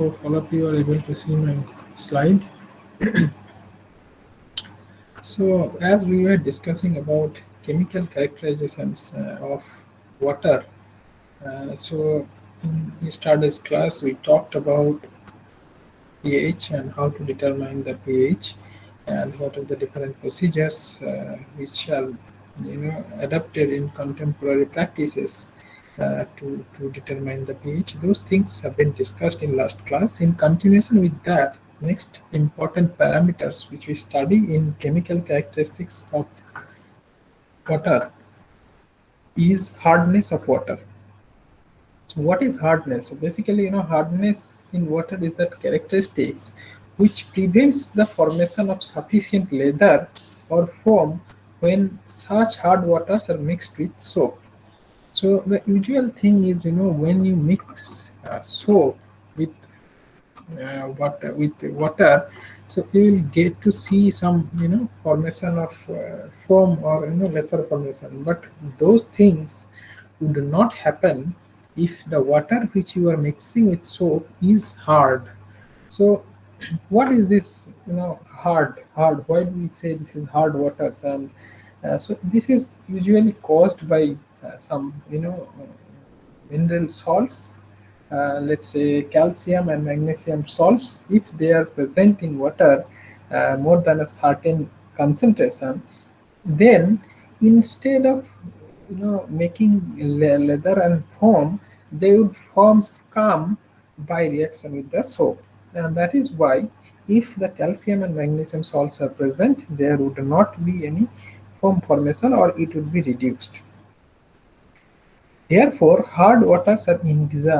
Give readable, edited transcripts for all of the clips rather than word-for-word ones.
Hope all of you are able to see my slide. So as we were discussing about chemical characterizations of water, so in yesterday's class we talked about pH and how to determine the pH and what are the different procedures which are adapted in contemporary practices to determine the pH. Those things have been discussed in last class. In continuation with that, next important parameters which we study in chemical characteristics of water is hardness of water. So what is hardness? So basically, hardness in water is that characteristics which prevents the formation of sufficient leather or foam when such hard waters are mixed with soap. So the usual thing is, when you mix soap with water, so you will get to see some, formation of foam or leather formation. But those things would not happen if the water which you are mixing with soap is hard. So what is this, hard? Why do we say this is hard waters? And so this is usually caused by some, mineral salts, let's say calcium and magnesium salts. If they are present in water more than a certain concentration, then instead of making leather and foam, they would form scum by reaction with the soap. And that is why if the calcium and magnesium salts are present, there would not be any foam formation, or it would be reduced. Therefore, hard waters are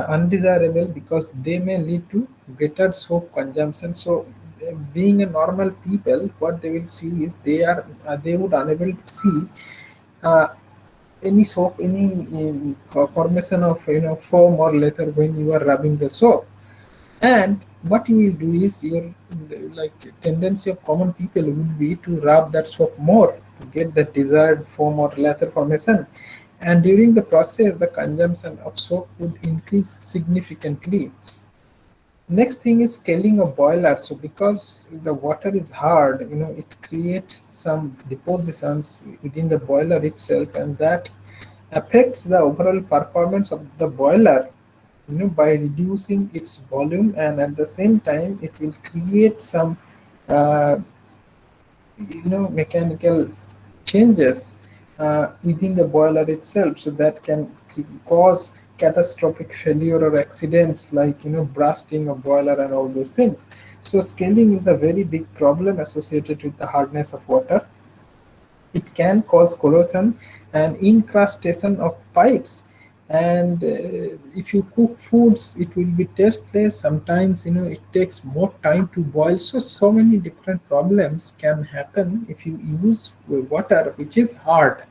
undesirable because they may lead to greater soap consumption. So, being a normal people, what they will see is they would unable to see uh, any soap, any formation of foam or leather when you are rubbing the soap. And what you will do is your like tendency of common people would be to rub that soap more to get the desired foam or leather formation. And during the process, the consumption of soap would increase significantly. Next thing is scaling a boiler. So because the water is hard, it creates some depositions within the boiler itself, and that affects the overall performance of the boiler, by reducing its volume, and at the same time it will create some uh, mechanical changes within the boiler itself, so that can cause catastrophic failure or accidents like bursting of boiler and all those things. So scaling is a very big problem associated with the hardness of water. It can cause corrosion and incrustation of pipes. And if you cook foods, it will be tasteless. Sometimes it takes more time to boil. So many different problems can happen if you use water which is hard.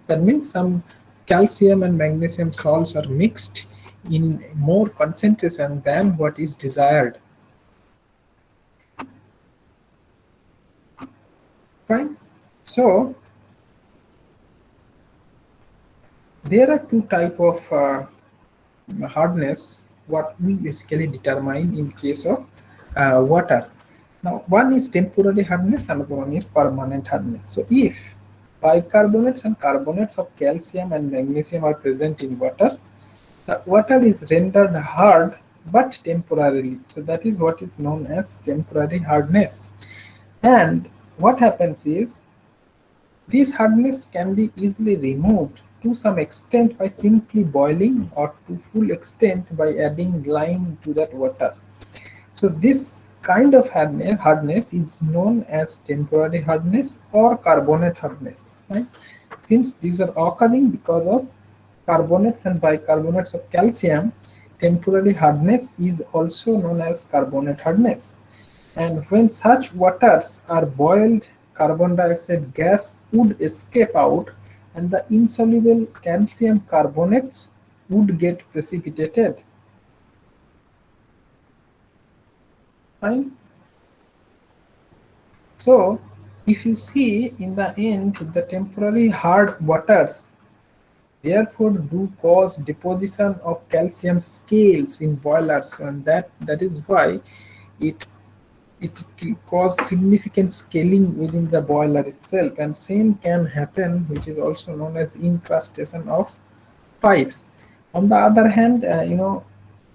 That means some calcium and magnesium salts are mixed in more concentration than what is desired. Right? So there are two type of hardness what we basically determine in case of water. Now one is temporary hardness, another one is permanent hardness. So if bicarbonates and carbonates of calcium and magnesium are present in water, the water is rendered hard but temporarily. So that is what is known as temporary hardness. And what happens is this hardness can be easily removed to some extent by simply boiling, or to full extent by adding lime to that water. So this kind of hardness is known as temporary hardness or carbonate hardness. Right? Since these are occurring because of carbonates and bicarbonates of calcium, temporary hardness is also known as carbonate hardness. And when such waters are boiled, carbon dioxide gas would escape out, and the insoluble calcium carbonates would get precipitated. Fine. So if you see in the end, the temporary hard waters therefore do cause deposition of calcium scales in boilers, and that is why it it cause significant scaling within the boiler itself, and same can happen, which is also known as incrustation of pipes. On the other hand,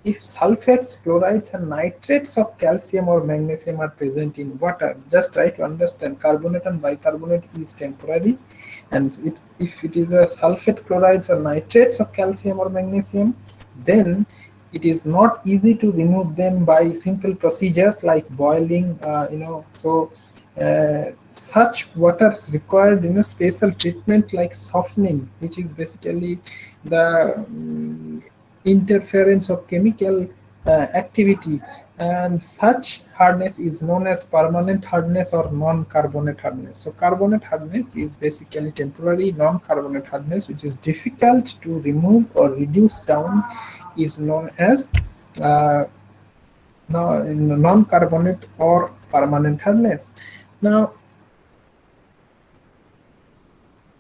if sulfates, chlorides, and nitrates of calcium or magnesium are present in water, just try to understand carbonate and bicarbonate is temporary, and if it is a sulfate, chlorides, or nitrates of calcium or magnesium, then it is not easy to remove them by simple procedures like boiling. Such waters required special treatment like softening, which is basically the interference of chemical activity, and such hardness is known as permanent hardness or non-carbonate hardness. So carbonate hardness is basically temporary, non-carbonate hardness, which is difficult to remove or reduce down, is known as uh, non-carbonate or permanent hardness. Now,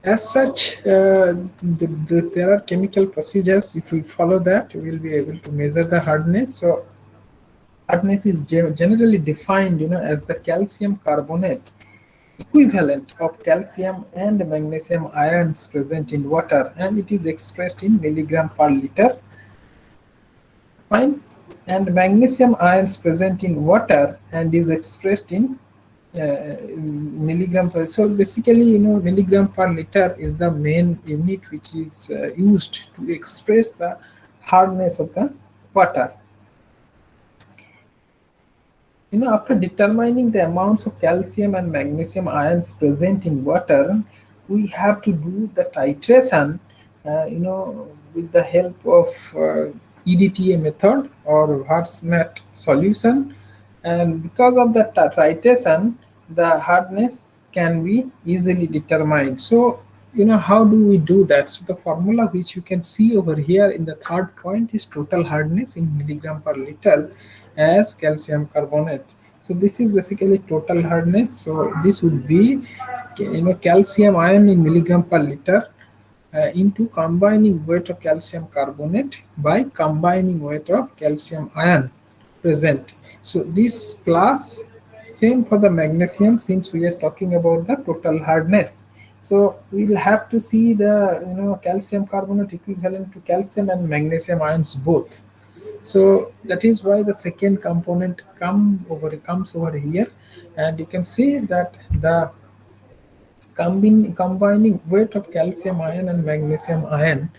as such, there are chemical procedures. If we follow that, we will be able to measure the hardness. So hardness is generally defined, as the calcium carbonate equivalent of calcium and magnesium ions present in water, and it is expressed in milligram per liter. Fine. And magnesium ions present in water and is expressed in milligram per. So basically, milligram per liter is the main unit which is used to express the hardness of the water. After determining the amounts of calcium and magnesium ions present in water, we have to do the titration, with the help of EDTA method or Somenath solution. And because of the titration, the hardness can be easily determined. So, how do we do that? So the formula which you can see over here in the third point is total hardness in milligram per liter as calcium carbonate. So this is basically total hardness. So this would be, calcium ion in milligram per liter into combining weight of calcium carbonate by combining weight of calcium ion present. So this plus same for the magnesium, since we are talking about the total hardness. So we'll have to see the calcium carbonate equivalent to calcium and magnesium ions both. So that is why the second component comes over here, and you can see that the combining weight of calcium ion and magnesium ion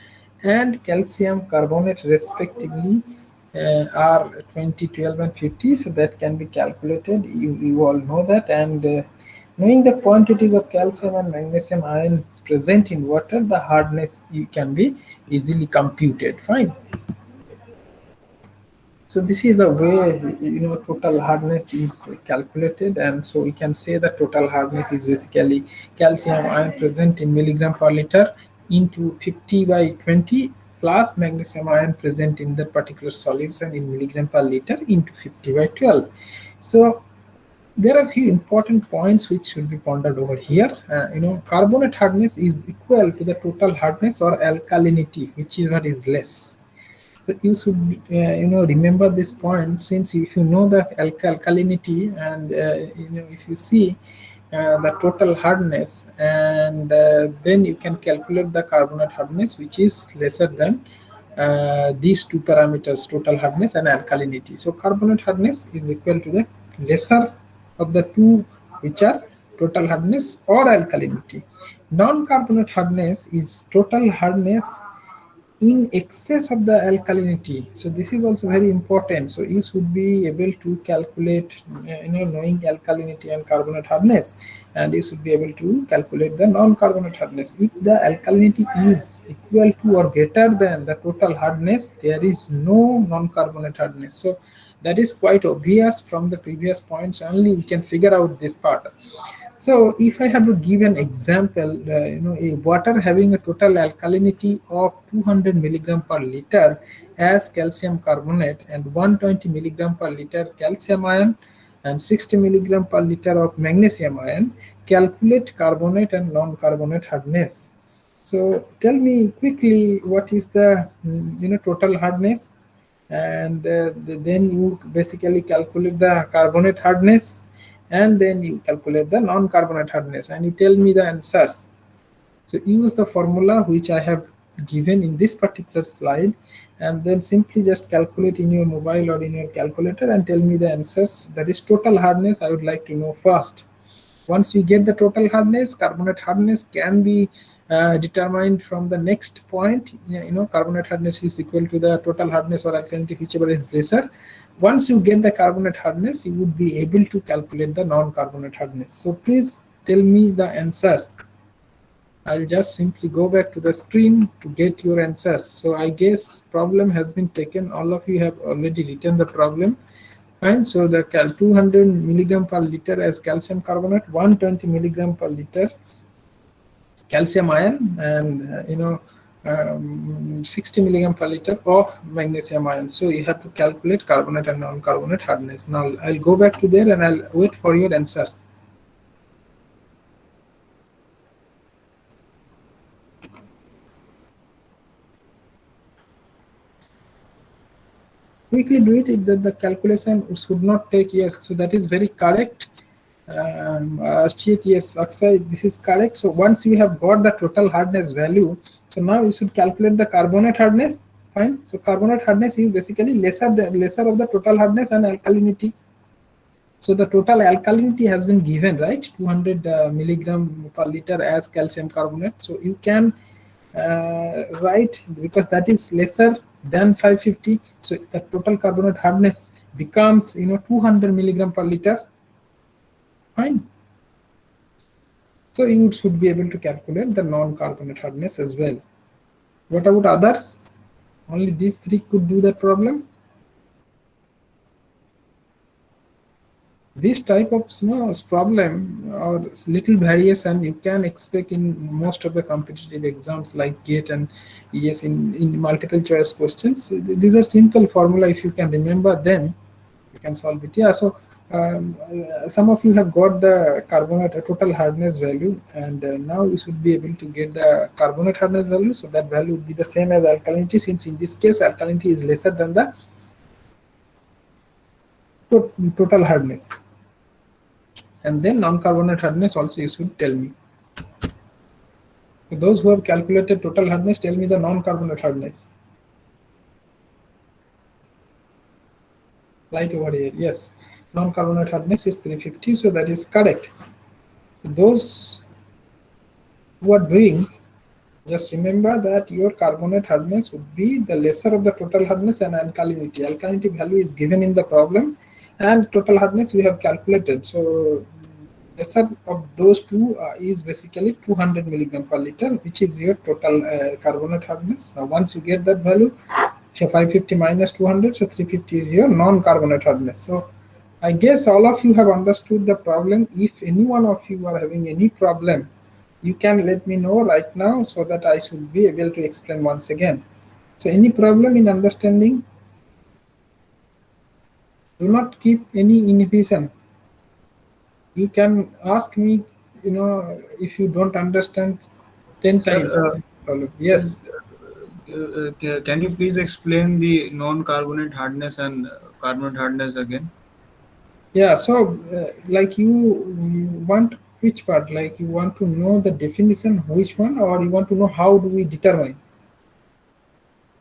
and calcium carbonate respectively are 20, 12, and 50. So that can be calculated. You all know that, and knowing the quantities of calcium and magnesium ions present in water, the hardness can be easily computed. Fine. So this is the way total hardness is calculated, and so we can say that total hardness is basically calcium ion present in milligram per liter into 50 by 20 plus magnesium ion present in the particular solution in milligram per liter into 50 by 12. So there are a few important points which should be pondered over here. Carbonate hardness is equal to the total hardness or alkalinity, which is what is less. So you should remember this point, since if you know the alkalinity, and if you see the total hardness, and then you can calculate the carbonate hardness, which is lesser than these two parameters, total hardness and alkalinity. So carbonate hardness is equal to the lesser of the two, which are total hardness or alkalinity. Non-carbonate hardness is total hardness in excess of the alkalinity. So this is also very important. So you should be able to calculate, knowing alkalinity and carbonate hardness, and you should be able to calculate the non-carbonate hardness. If the alkalinity is equal to or greater than the total hardness, there is no non-carbonate hardness. So that is quite obvious from the previous points. Only we can figure out this part. So if I have to give an example, a water having a total alkalinity of 200 milligram per liter as calcium carbonate and 120 milligram per liter calcium ion and 60 milligram per liter of magnesium ion, calculate carbonate and non-carbonate hardness. So tell me quickly what is the total hardness, and then you basically calculate the carbonate hardness, and then you calculate the non-carbonate hardness, and you tell me the answers. So use the formula which I have given in this particular slide, and then simply just calculate in your mobile or in your calculator and tell me the answers. That is total hardness I would like to know first. Once we get the total hardness, carbonate hardness can be determined from the next point. Carbonate hardness is equal to the total hardness or alkalinity, whichever is lesser. Once you get the carbonate hardness, you would be able to calculate the non-carbonate hardness. So please tell me the answers. I'll just simply go back to the screen to get your answers. So I guess problem has been taken. All of you have already written the problem. Fine. So the 200 milligram per liter as calcium carbonate, 120 milligram per liter calcium ion, and 60 milligram per liter of magnesium ion. So you have to calculate carbonate and non-carbonate hardness. Now I'll go back to there and I'll wait for your answers. Quickly do it. The calculation should not take years. So that is very correct. Yes, Akshay, this is correct. So once you have got the total hardness value, so now you should calculate the carbonate hardness. Fine. So carbonate hardness is basically lesser of the total hardness and alkalinity. So the total alkalinity has been given, right? 200 milligram per liter as calcium carbonate. So you can write, because that is lesser than 550. So the total carbonate hardness becomes 200 milligram per liter. Fine. So you should be able to calculate the non-carbonate hardness as well. What about others? Only these three could do that problem. This type of problem or little variation you can expect in most of the competitive exams like GATE and ES in multiple choice questions. These are simple formula. If you can remember, then you can solve it. Yeah. So some of you have got the carbonate total hardness value, and now you should be able to get the carbonate hardness value. So that value would be the same as alkalinity, since in this case alkalinity is lesser than the total hardness. And then non-carbonate hardness also you should tell me. So those who have calculated total hardness, tell me the non-carbonate hardness. Right over here. Yes, non-carbonate hardness is 350, so that is correct. Those who are doing, just remember that your carbonate hardness would be the lesser of the total hardness and alkalinity. Alkalinity value is given in the problem, and total hardness we have calculated. So lesser of those two is basically 200 milligram per liter, which is your total carbonate hardness. Now once you get that value, so 550 minus 200, so 350 is your non-carbonate hardness. So I guess all of you have understood the problem. If any one of you are having any problem, you can let me know right now so that I should be able to explain once again. So any problem in understanding? Do not keep any inhibition. You can ask me, if you don't understand 10 times. Yes. Can you please explain the non-carbonate hardness and carbonate hardness again? Yeah, so like you want which part? Like you want to know the definition, which one, or you want to know how do we determine?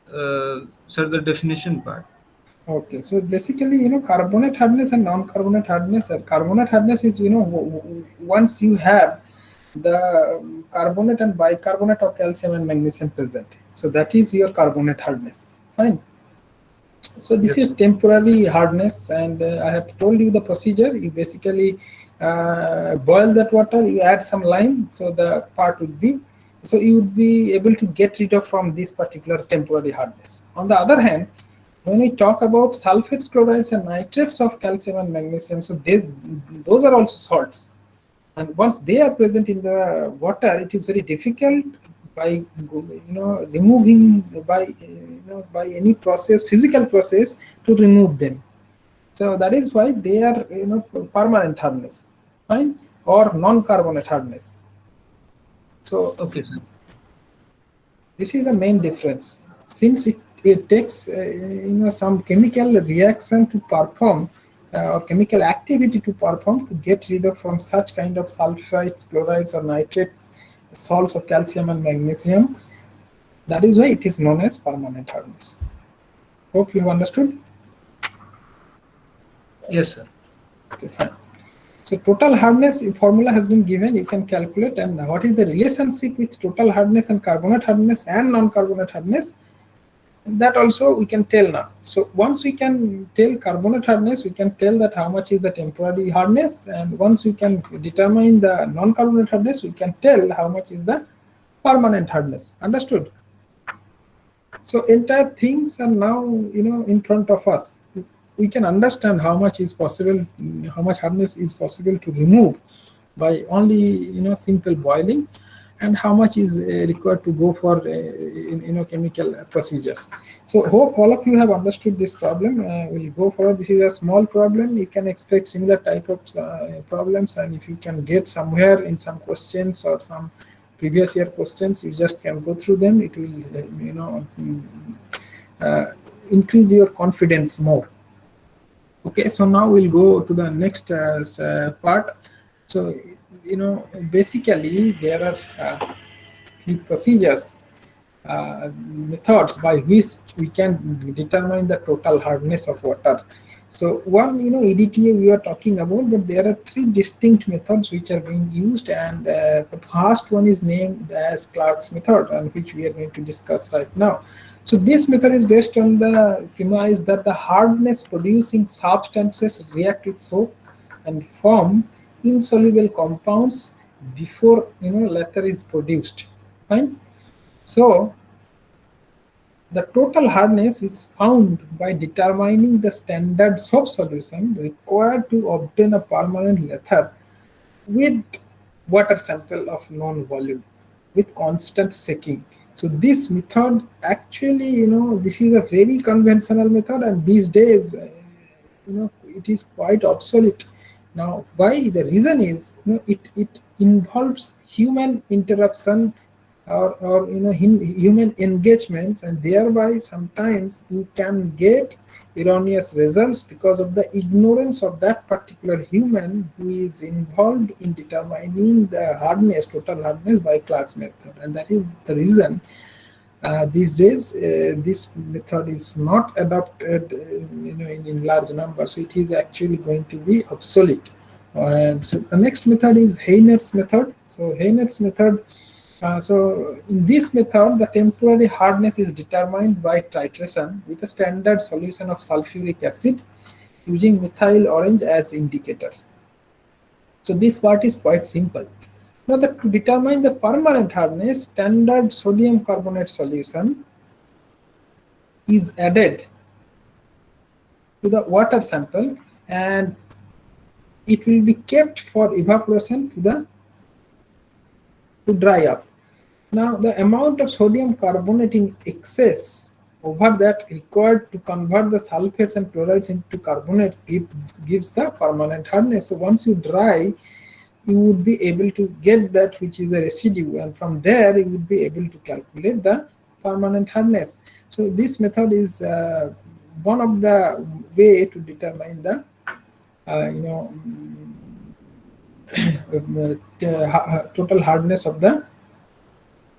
Sir, the definition part. Okay, so basically, carbonate hardness and non-carbonate hardness. Carbonate hardness is, once you have the carbonate and bicarbonate of calcium and magnesium present. So that is your carbonate hardness. Fine. So this is temporary hardness, and I have told you the procedure. You basically boil that water, you add some lime, so the part would be, so you would be able to get rid of from this particular temporary hardness. On the other hand, when we talk about sulfates, chlorides, and nitrates of calcium and magnesium, so those are also salts. And once they are present in the water, it is very difficult by removing by any process, physical process, to remove them. So that is why they are permanent hardness, fine, or non-carbonate hardness. So okay, sir. This is the main difference. Since it takes some chemical reaction to perform or chemical activity to perform to get rid of from such kind of sulfides, chlorides, or nitrates, salts of calcium and magnesium. That is why it is known as permanent hardness. Hope you understood. Yes, sir. Okay, fine. So total hardness formula has been given. You can calculate, and what is the relationship with total hardness and carbonate hardness and non-carbonate hardness? That also we can tell now. So once we can tell carbonate hardness, we can tell that how much is the temporary hardness, and once we can determine the non-carbonate hardness, we can tell how much is the permanent hardness. Understood? So entire things are now in front of us. We can understand how much is possible, how much hardness is possible to remove by only simple boiling, and how much is required to go for chemical procedures. So hope all of you have understood this problem. We'll go forward. This is a small problem. You can expect similar type of problems, and if you can get somewhere in some questions or some previous year questions, you just can go through them. It will increase your confidence more. Okay, so now we'll go to the next part. So basically there are few procedures, methods by which we can determine the total hardness of water. So one, EDTA we are talking about, but there are three distinct methods which are being used, and the first one is named as Clark's method, and which we are going to discuss right now. So this method is based on the premise that the hardness producing substances react with soap and form insoluble compounds before latter is produced. Fine. So the total hardness is found by determining the standard soap solution required to obtain a permanent lather with water sample of known volume with constant shaking. So this method actually, this is a very conventional method, and these days, it is quite obsolete. Now, why? The reason is, it involves human interruption or human engagements, and thereby sometimes you can get erroneous results because of the ignorance of that particular human who is involved in determining the hardness, total hardness by Clark's method. And that is the reason these days this method is not adopted in large numbers, so it is actually going to be obsolete. And so the next method is Heiner's method. So Heiner's method, so in this method, the temporary hardness is determined by titration with a standard solution of sulfuric acid using methyl orange as indicator. So this part is quite simple. Now, to determine the permanent hardness, standard sodium carbonate solution is added to the water sample, and it will be kept for evaporation to dry up. Now, the amount of sodium carbonate in excess over that required to convert the sulfates and chlorides into carbonates gives the permanent hardness. So once you dry, you would be able to get that which is a residue, and from there you would be able to calculate the permanent hardness. So this method is one of the way to determine the total hardness of the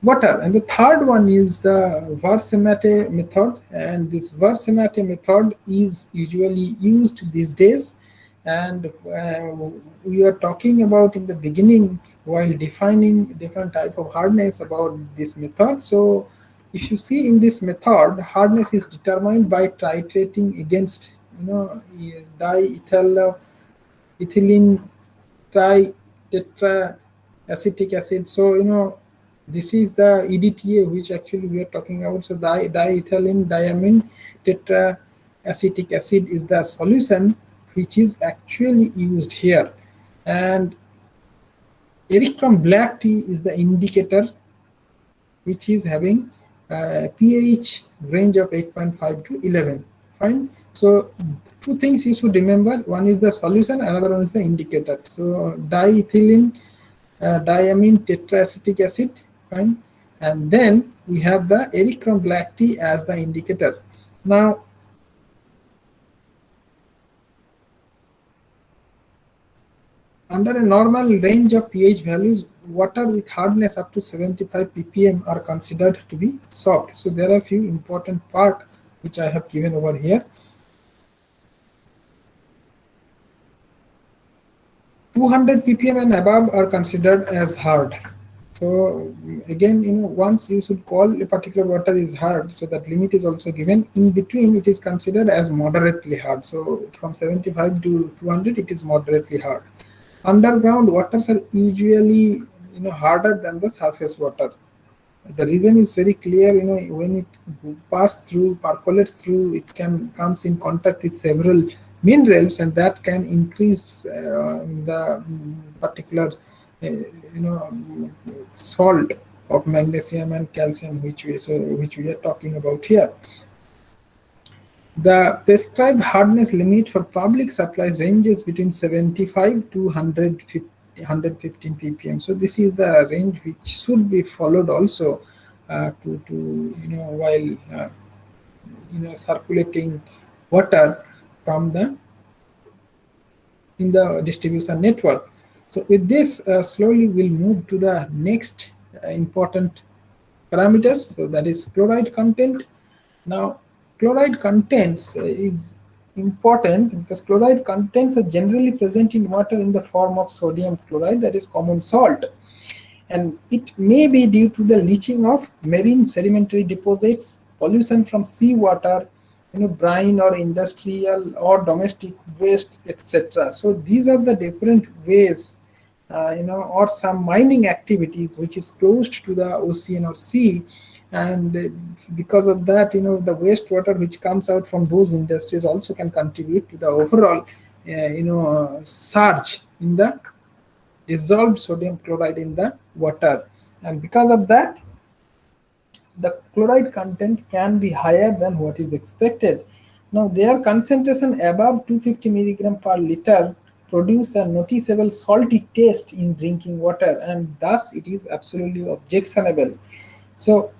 water. And the third one is the Somenath method, and this Somenath method is usually used these days, and we are talking about in the beginning while defining different type of hardness about this method. So if you see in this method, hardness is determined by titrating against diethylene tritetraacetic acid. So this is the EDTA which actually we are talking about. So diethylene diamine tetraacetic acid is the solution which is actually used here, and erythrum black tea is the indicator which is having pH range of 8.5 to 11. Fine. So two things you should remember: one is the solution, another one is the indicator. So diethylene diamine tetraacetic acid, fine, and then we have the erythrom black tea as the indicator. Now, under a normal range of pH values, water with hardness up to 75 ppm are considered to be soft. So there are a few important parts which I have given over here. 200 ppm and above are considered as hard. So again, once you should call a particular water is hard, so that limit is also given. In between, it is considered as moderately hard. So from 75 to 200, it is moderately hard. Underground waters are usually harder than the surface water. The reason is very clear. When it percolates through, it comes in contact with several minerals, and that can increase the particular salt of magnesium and calcium, which we are talking about here. The prescribed hardness limit for public supplies ranges between 75 to 115 ppm. So this is the range which should be followed also while circulating water from in the distribution network. So with this, slowly we'll move to the next important parameters. So that is chloride content. Now, chloride contents is important because chloride contents are generally present in water in the form of sodium chloride, that is common salt, and it may be due to the leaching of marine sedimentary deposits, pollution from seawater, brine or industrial or domestic waste, etc. So these are the different ways, or some mining activities which is close to the ocean or sea, and because of that, the wastewater which comes out from those industries also can contribute to the overall, surge in the dissolved sodium chloride in the water, and because of that, the chloride content can be higher than what is expected. Now, their concentration above 250 milligram per liter produce a noticeable salty taste in drinking water, and thus it is absolutely objectionable. So,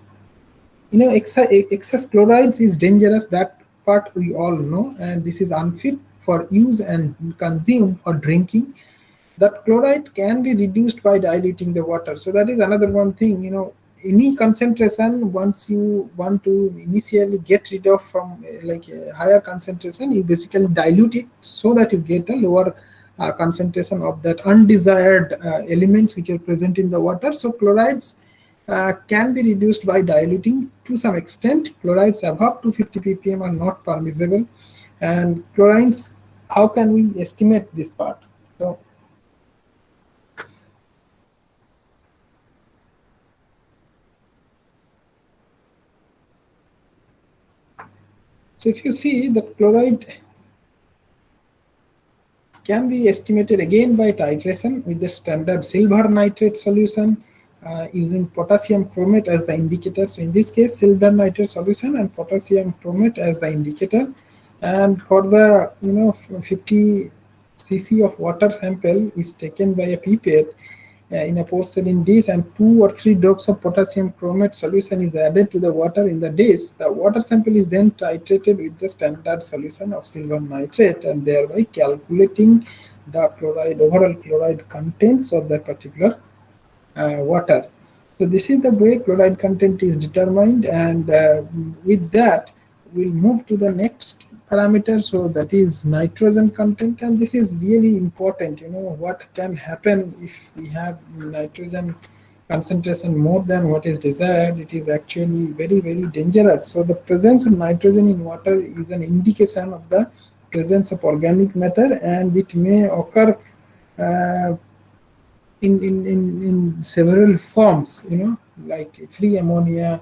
excess chlorides is dangerous. That part we all know, and this is unfit for use and consume for drinking. That chloride can be reduced by diluting the water. So that is another one thing. Any concentration, once you want to initially get rid of from like a higher concentration, you basically dilute it so that you get a lower concentration of that undesired elements which are present in the water. So chlorides can be reduced by diluting to some extent. Chlorides above 250 ppm are not permissible. And chlorides, how can we estimate this part? So if you see, the chloride can be estimated again by titration with the standard silver nitrate solution using potassium chromate as the indicator. So in this case, silver nitrate solution and potassium chromate as the indicator. And for the 50 cc of water sample is taken by a pipette in a porcelain dish, and 2 or 3 drops of potassium chromate solution is added to the water in the dish. The water sample is then titrated with the standard solution of silver nitrate, and thereby calculating the overall chloride contents of that particular water. So this is the way chloride content is determined, and with that we'll move to the next parameter. So that is nitrogen content, and this is really important. What can happen if we have nitrogen concentration more than what is desired? It is actually very, very dangerous. So the presence of nitrogen in water is an indication of the presence of organic matter, and it may occur in several forms, like free ammonia,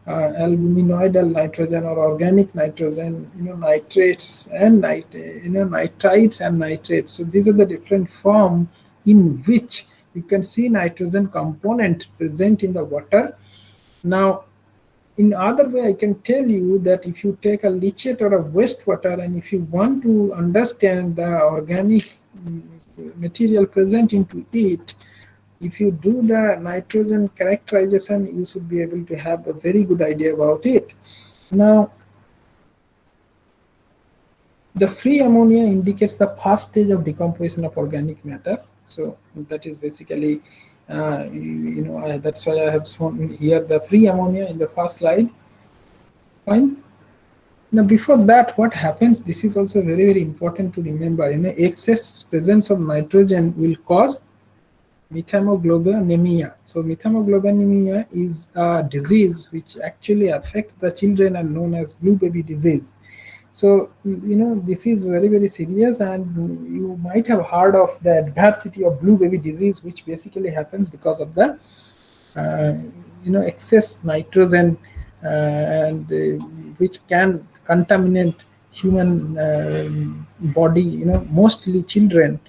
aluminoidal nitrogen or organic nitrogen, nitrates and nitrites and nitrates. So these are the different form in which you can see nitrogen component present in the water. Now, in other way, I can tell you that if you take a leachate or a wastewater, and if you want to understand the organic material present into it, if you do the nitrogen characterization, you should be able to have a very good idea about it. Now, the free ammonia indicates the first stage of decomposition of organic matter. So that is basically, that's why I have shown here the free ammonia in the first slide. Fine. Now, before that, what happens? This is also very, very important to remember. Excess presence of nitrogen will cause methemoglobinemia. So methemoglobinemia is a disease which actually affects the children and known as blue baby disease. So this is very, very serious, and you might have heard of the adversity of blue baby disease, which basically happens because of the uh, excess nitrogen, and which can contaminate human body, mostly children,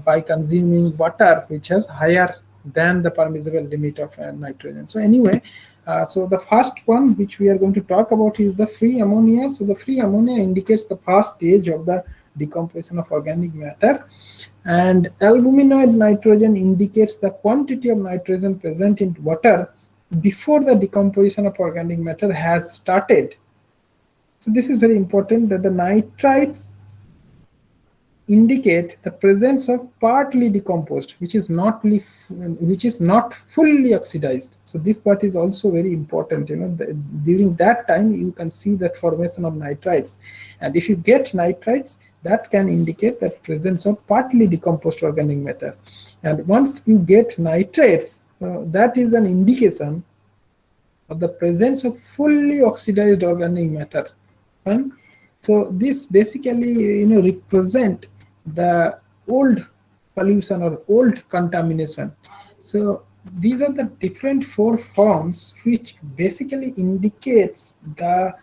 by consuming water which has higher than the permissible limit of nitrogen. So anyway, so the first one which we are going to talk about is the free ammonia. So the free ammonia indicates the first stage of the decomposition of organic matter, and albuminoid nitrogen indicates the quantity of nitrogen present in water before the decomposition of organic matter has started. So this is very important, that the nitrites indicate the presence of partly decomposed, which is not fully oxidized. So this part is also very important. During that time you can see that formation of nitrites, and if you get nitrites, that can indicate that presence of partly decomposed organic matter. And once you get nitrates, so that is an indication of the presence of fully oxidized organic matter. Fine. So this basically represent the old pollution or old contamination. So these are the different four forms which basically indicates the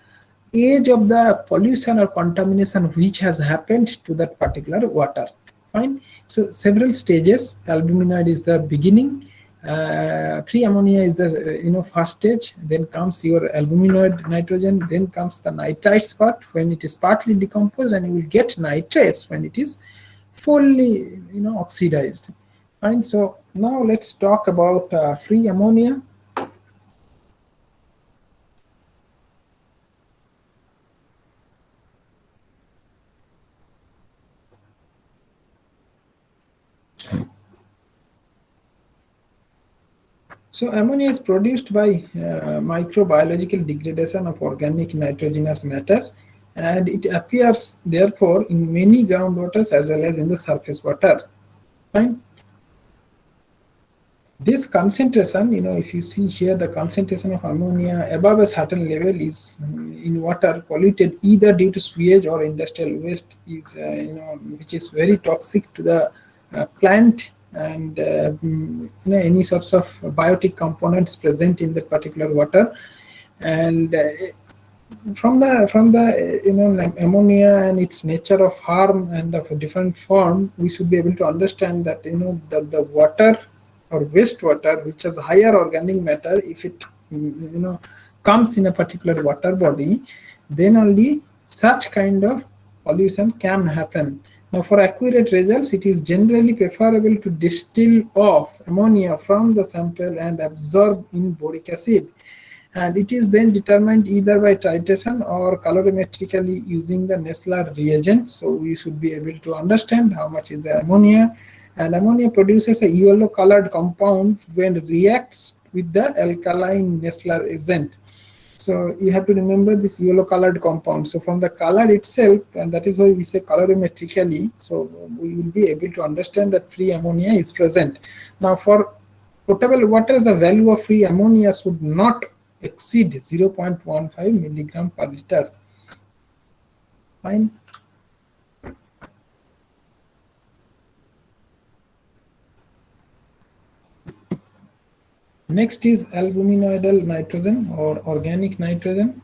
age of the pollution or contamination which has happened to that particular water. Fine. So several stages. Albuminoid is the beginning. Pre-ammonia is the first stage. Then comes your albuminoid nitrogen. Then comes the nitrites part when it is partly decomposed, and you will get nitrates when it is fully oxidized. Fine. So now let's talk about free ammonia. So ammonia is produced by microbiological degradation of organic nitrogenous matter, and it appears therefore in many groundwaters as well as in the surface water. Fine. This concentration, if you see here, the concentration of ammonia above a certain level is in water polluted either due to sewage or industrial waste, is which is very toxic to the plant, and any sorts of biotic components present in that particular water. And from the ammonia and its nature of harm and of a different form, we should be able to understand that the water or wastewater which has higher organic matter, if it comes in a particular water body, then only such kind of pollution can happen. Now, for accurate results, it is generally preferable to distill off ammonia from the sample and absorb in boric acid, and it is then determined either by titration or colorimetrically using the Nessler reagent. So we should be able to understand how much is the ammonia, and ammonia produces a yellow colored compound when it reacts with the alkaline Nessler agent. So you have to remember this yellow colored compound. So from the color itself, and that is why we say colorimetrically, so we will be able to understand that free ammonia is present. Now, for potable water, the value of free ammonia should not exceed 0.15 milligram per liter. Fine. Next is albuminoidal nitrogen or organic nitrogen.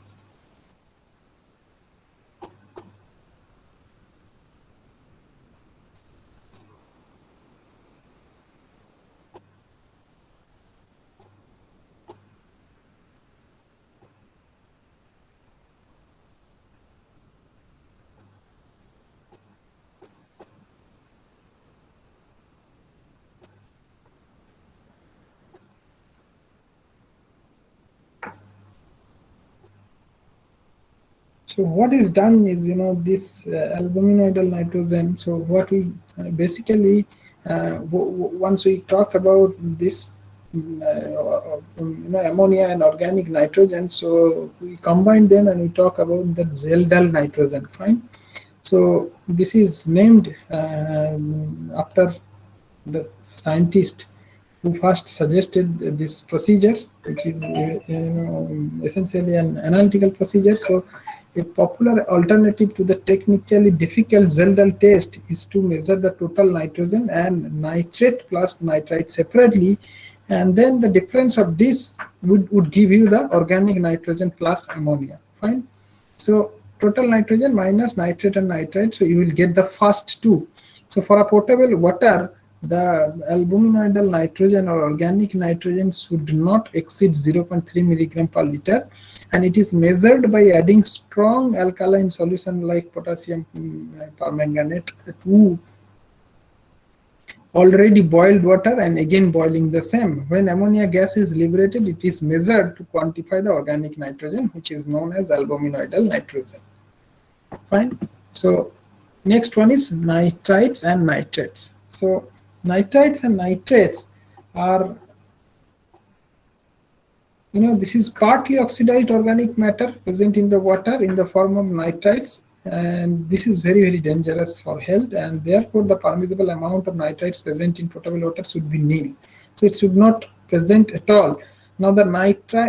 So what is done is, this albuminoidal nitrogen. So what we basically, once we talk about this, ammonia and organic nitrogen, so we combine them and we talk about the Zeldal nitrogen. Fine. So this is named after the scientist who first suggested this procedure, which is essentially an analytical procedure. So a popular alternative to the technically difficult Zeldal test is to measure the total nitrogen and nitrate plus nitrite separately, and then the difference of this would give you the organic nitrogen plus ammonia. Fine. So total nitrogen minus nitrate and nitrite, so you will get the first two. So for a potable water, the albuminoidal nitrogen or organic nitrogen should not exceed 0.3 milligram per liter, and it is measured by adding strong alkaline solution like potassium permanganate to already boiled water and again boiling the same. When ammonia gas is liberated, it is measured to quantify the organic nitrogen, which is known as albuminoidal nitrogen. Fine. So next one is nitrites and nitrates. So nitrites and nitrates are, this is partly oxidized organic matter present in the water in the form of nitrites, and this is very, very dangerous for health, and therefore the permissible amount of nitrites present in potable water should be nil. So it should not present at all. Now the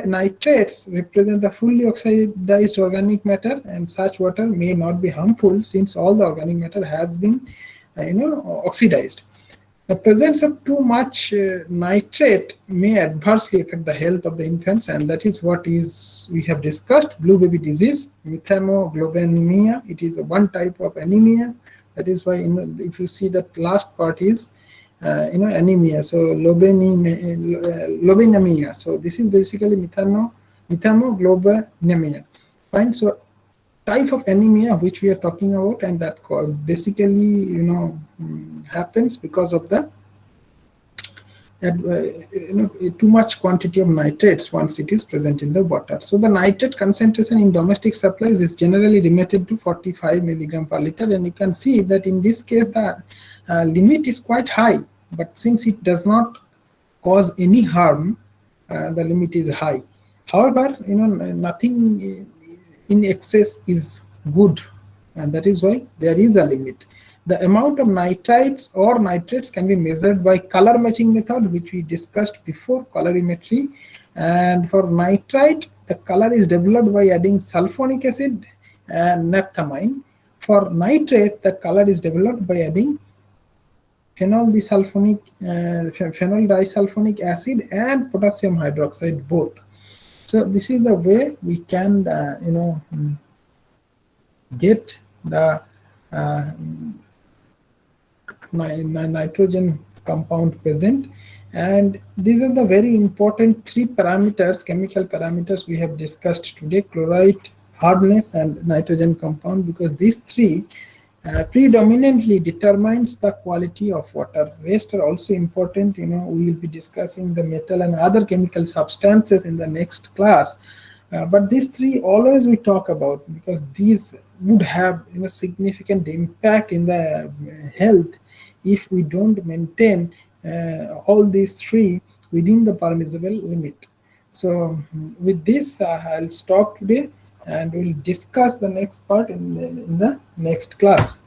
nitrates represent the fully oxidized organic matter, and such water may not be harmful since all the organic matter has been oxidized. The presence of too much nitrate may adversely affect the health of the infants, and that is what we have discussed: blue baby disease, methemoglobinemia. It is one type of anemia. That is why, if you see that last part is anemia. So lobenemia. So this is basically methemoglobinemia. Fine. So type of anemia which we are talking about, and that basically happens because of the too much quantity of nitrates once it is present in the water. So the nitrate concentration in domestic supplies is generally limited to 45 milligram per liter, and you can see that in this case the limit is quite high, but since it does not cause any harm, the limit is high. However, nothing in excess is good, and that is why there is a limit. The amount of nitrites or nitrates can be measured by color matching method, which we discussed before, colorimetry. And for nitrite, the color is developed by adding sulfonic acid and naphthamine. For nitrate, the color is developed by adding phenol disulfonic acid and potassium hydroxide both. So this is the way we can get the nitrogen compound present, and these are the very important three parameters, chemical parameters we have discussed today: chloride, hardness, and nitrogen compound, because these three predominantly determines the quality of water. Rest are also important. We will be discussing the metal and other chemical substances in the next class, but these three always we talk about, because these would have significant impact in the health if we don't maintain all these three within the permissible limit. So with this, I'll stop today, and we'll discuss the next part in the next class.